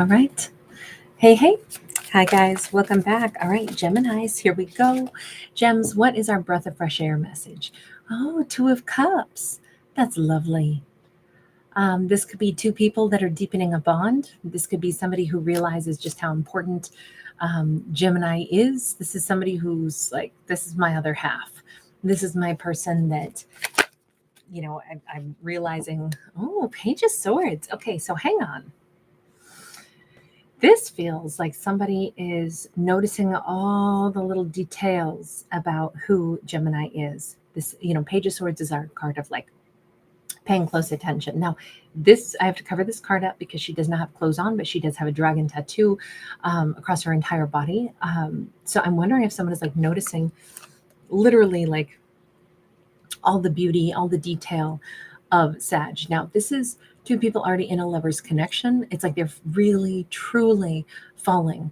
All right. Hey, hey. Hi, guys. Welcome back. All right, Geminis, here we go. Gems, what is our breath of fresh air message? Oh, Two of Cups. That's lovely. This could be two people that are deepening a bond. This could be somebody who realizes just how important Gemini is. This is somebody who's like, this is my other half. This is my person that, I'm realizing, oh, Page of Swords. Okay, so hang on. This feels like somebody is noticing all the little details about who Gemini is. This, Page of Swords is our card of like paying close attention. Now, this, I have to cover this card up because she does not have clothes on, but she does have a dragon tattoo across her entire body. So I'm wondering if someone is like noticing literally like all the beauty, all the detail of Sag. Now, this is two people already in a lover's connection. It's like they're really, truly falling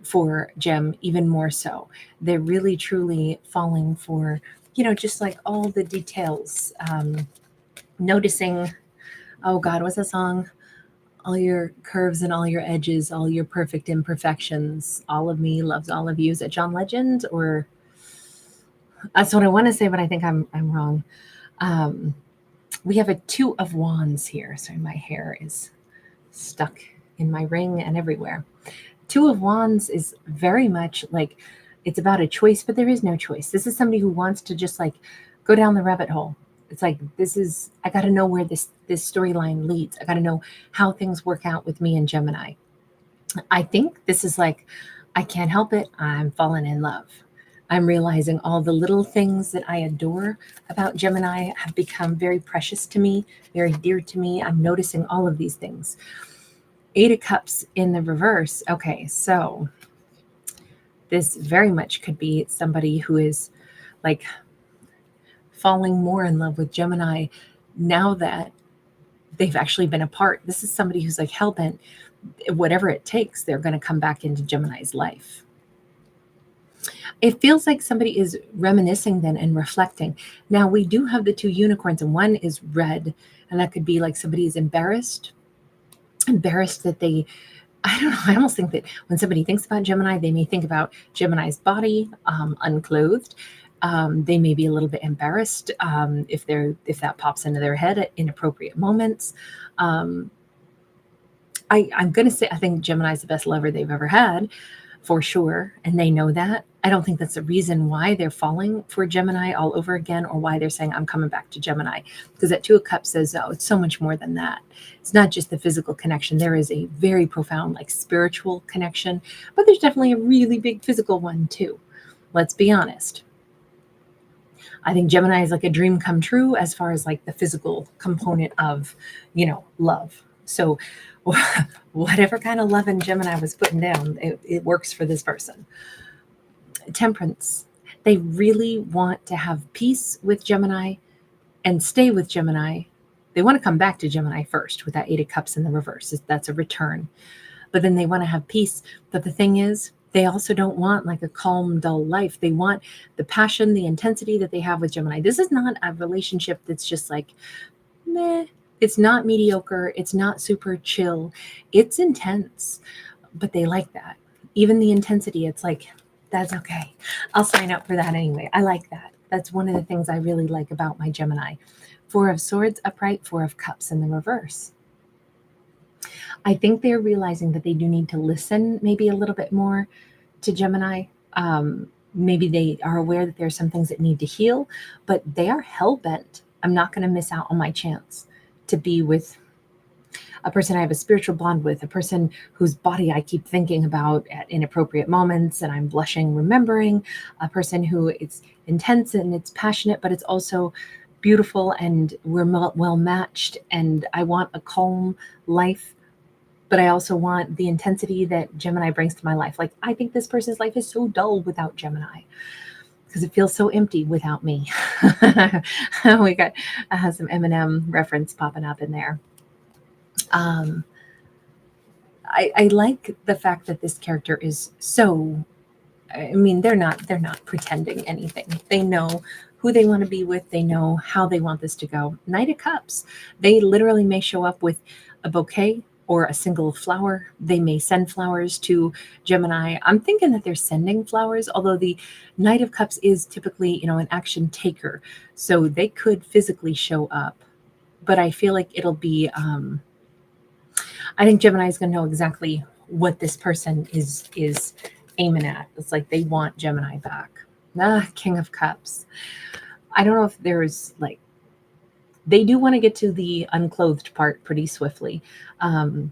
for Gem even more so. They're really, truly falling for, just like all the details. Noticing, oh God, what's that song? All your curves and all your edges, all your perfect imperfections. All of me loves all of you. Is it John Legend? Or that's what I want to say, but I think I'm wrong. We have a Two of Wands here. Sorry, my hair is stuck in my ring and everywhere. Two of Wands is very much like it's about a choice, but there is no choice. This is somebody who wants to just like go down the rabbit hole. It's like, I got to know where this storyline leads. I got to know how things work out with me and Gemini. I think this is like, I can't help it. I'm falling in love. I'm realizing all the little things that I adore about Gemini have become very precious to me, very dear to me. I'm noticing all of these things. Eight of Cups in the reverse. Okay, so this very much could be somebody who is like falling more in love with Gemini now that they've actually been apart. This is somebody who's like hell-bent, whatever it takes, they're going to come back into Gemini's life. It feels like somebody is reminiscing then and reflecting. Now we do have the two unicorns, and one is red, and that could be like somebody is embarrassed that they, I don't know, I almost think that when somebody thinks about Gemini, they may think about Gemini's body, unclothed. They may be a little bit embarrassed if that pops into their head at inappropriate moments. I'm going to say I think Gemini's the best lover they've ever had, for sure, and they know that. I don't think that's the reason why they're falling for Gemini all over again, or why they're saying, I'm coming back to Gemini. Because that Two of Cups says, oh, it's so much more than that. It's not just the physical connection. There is a very profound, like spiritual connection, but there's definitely a really big physical one too. Let's be honest. I think Gemini is like a dream come true as far as like the physical component of, love. So whatever kind of love in Gemini was putting down, it works for this person. Temperance. They really want to have peace with Gemini and stay with Gemini. They want to come back to Gemini first with that Eight of Cups in the reverse. That's a return. But then they want to have peace. But the thing is, they also don't want like a calm, dull life. They want the passion, the intensity that they have with Gemini. This is not a relationship that's just like, meh. It's not mediocre. It's not super chill. It's intense, but they like that. Even the intensity, it's like, that's okay. I'll sign up for that anyway. I like that. That's one of the things I really like about my Gemini. Four of Swords upright, Four of Cups in the reverse. I think they're realizing that they do need to listen maybe a little bit more to Gemini. Maybe they are aware that there are some things that need to heal, but they are hell-bent. I'm not going to miss out on my chance to be with a person I have a spiritual bond with, a person whose body I keep thinking about at inappropriate moments and I'm blushing remembering, a person who it's intense and it's passionate, but it's also beautiful and we're well matched, and I want a calm life, but I also want the intensity that Gemini brings to my life. Like, I think this person's life is so dull without Gemini because it feels so empty without me. We got some Eminem reference popping up in there. I like the fact that this character is so, I mean, they're not pretending anything. They know who they want to be with. They know how they want this to go. Knight of Cups. They literally may show up with a bouquet or a single flower. They may send flowers to Gemini. I'm thinking that they're sending flowers, although the Knight of Cups is typically, an action taker. So they could physically show up. But I feel like it'll be, I think Gemini is going to know exactly what this person is aiming at. It's like they want Gemini back. King of Cups. I don't know if there's like, they do want to get to the unclothed part pretty swiftly. This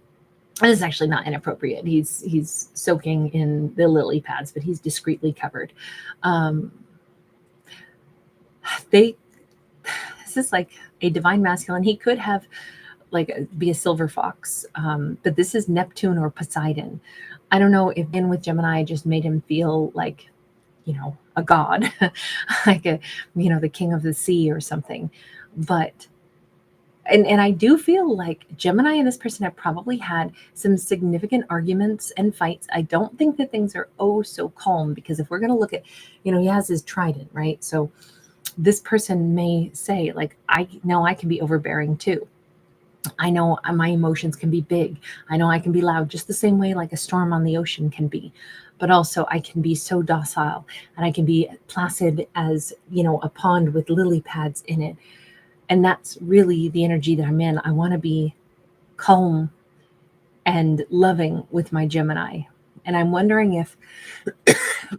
is actually not inappropriate. He's soaking in the lily pads, but he's discreetly covered. This is like a divine masculine. He could have be a silver fox, but this is Neptune or Poseidon. I don't know if being with Gemini just made him feel like, a god, like the king of the sea or something. But and I do feel like Gemini and this person have probably had some significant arguments and fights. I don't think that things are so calm, because if we're going to look at, he has his trident, right? So this person may say, like, I know I can be overbearing too. I know my emotions can be big. I know I can be loud just the same way like a storm on the ocean can be. But also I can be so docile, and I can be placid as, a pond with lily pads in it. And that's really the energy that I'm in. I want to be calm and loving with my Gemini. And I'm wondering if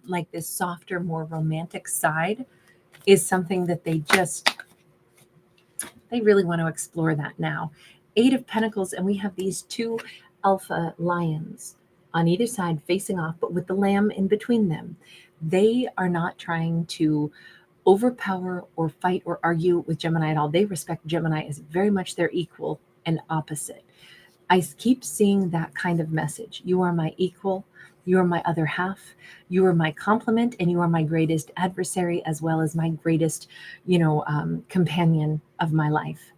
like this softer, more romantic side is something that they really want to explore that now. 8 of Pentacles, and we have these 2 alpha lions on either side facing off, but with the lamb in between them. They are not trying to overpower or fight or argue with Gemini at all. They respect Gemini as very much their equal and opposite. I keep seeing that kind of message. You are my equal. You are my other half. You are my complement, and you are my greatest adversary, as well as my greatest, companion of my life.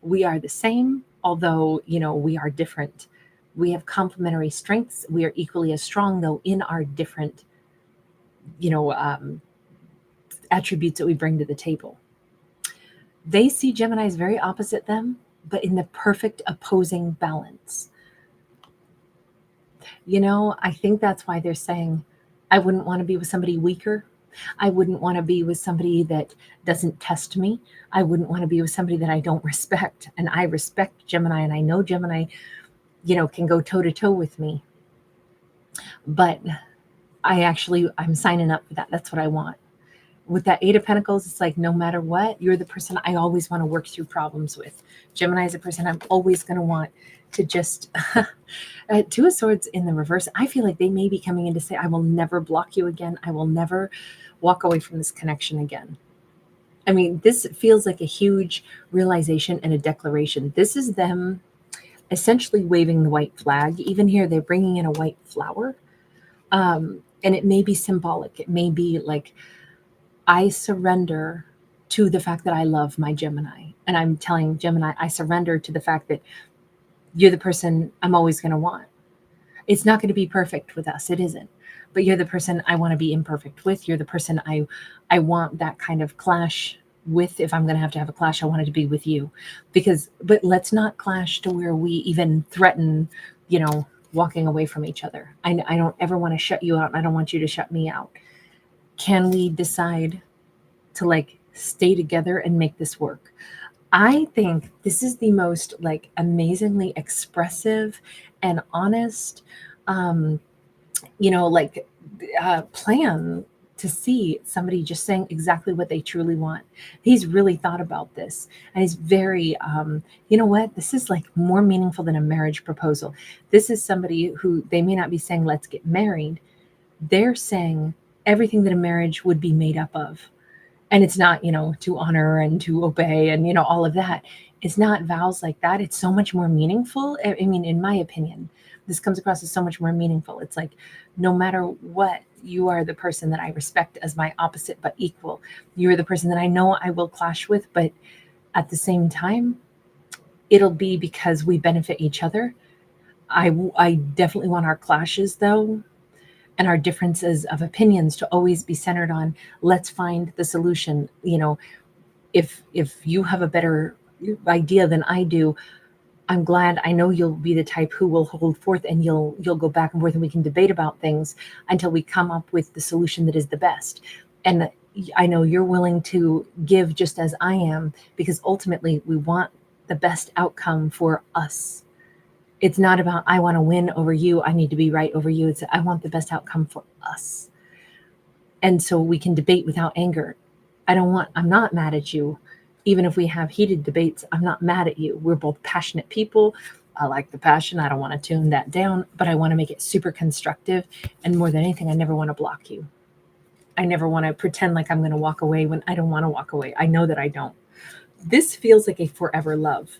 We are the same, although, we are different. We have complementary strengths. We are equally as strong, though, in our different, attributes that we bring to the table. They see Gemini as very opposite them, but in the perfect opposing balance. I think that's why they're saying, I wouldn't want to be with somebody weaker. I wouldn't want to be with somebody that doesn't test me. I wouldn't want to be with somebody that I don't respect. And I respect Gemini, and I know Gemini, can go toe to toe with me. But I'm signing up for that. That's what I want. With that 8 of Pentacles, it's like, no matter what, you're the person I always want to work through problems with. Gemini is a person I'm always going to want to just 2 of Swords in the reverse. I feel like they may be coming in to say, I will never block you again. I will never walk away from this connection again. I mean, this feels like a huge realization and a declaration. This is them essentially waving the white flag. Even here, they're bringing in a white flower. And it may be symbolic. It may be like, I surrender to the fact that I love my Gemini. And I'm telling Gemini, I surrender to the fact that you're the person I'm always going to want. It's not going to be perfect with us. It isn't. But you're the person I want to be imperfect with. You're the person I want that kind of clash with. If I'm going to have a clash, I want it to be with you. But let's not clash to where we even threaten, walking away from each other. I don't ever want to shut you out. And I don't want you to shut me out. Can we decide to stay together and make this work? I think this is the most amazingly expressive and honest, plan to see somebody just saying exactly what they truly want. He's really thought about this, and he's very, this is more meaningful than a marriage proposal. This is somebody who, they may not be saying, let's get married. They're saying everything that a marriage would be made up of. And it's not, to honor and to obey and, all of that. It's not vows like that. It's so much more meaningful. I mean, in my opinion, this comes across as so much more meaningful. It's like, no matter what, you are the person that I respect as my opposite but equal. You're the person that I know I will clash with, but at the same time, it'll be because we benefit each other. I definitely want our clashes, though, and our differences of opinions to always be centered on, let's find the solution. If you have a better idea than I do, I'm glad. I know you'll be the type who will hold forth, and you'll go back and forth, and we can debate about things until we come up with the solution that is the best. And I know you're willing to give just as I am, because ultimately we want the best outcome for us. It's not about I want to win over you, I need to be right over you. It's I want the best outcome for us. And so we can debate without anger. I'm not mad at you. Even if we have heated debates, I'm not mad at you. We're both passionate people. I like the passion. I don't want to tune that down, but I want to make it super constructive. And more than anything, I never want to block you. I never want to pretend like I'm going to walk away when I don't want to walk away. I know that I don't. This feels like a forever love.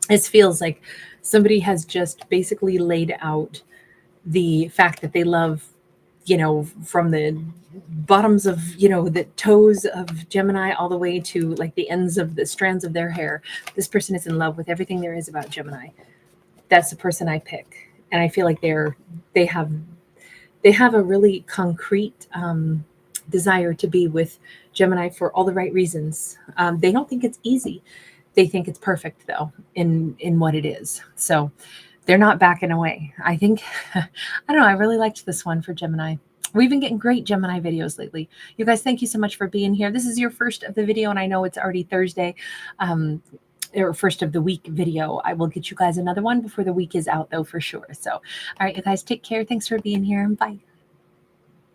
This feels like somebody has just basically laid out the fact that they love, from the bottoms of, the toes of Gemini all the way to like the ends of the strands of their hair. This person is in love with everything there is about Gemini. That's the person I pick. And I feel like they have a really concrete desire to be with Gemini for all the right reasons. They don't think it's easy. They think it's perfect though in what it is. So they're not backing away. I think, I don't know, I really liked this one for Gemini. We've been getting great Gemini videos lately. You guys, thank you so much for being here. This is your first of the video, and I know it's already Thursday, or first of the week video. I will get you guys another one before the week is out, though, for sure. So, all right, you guys, take care. Thanks for being here, and bye.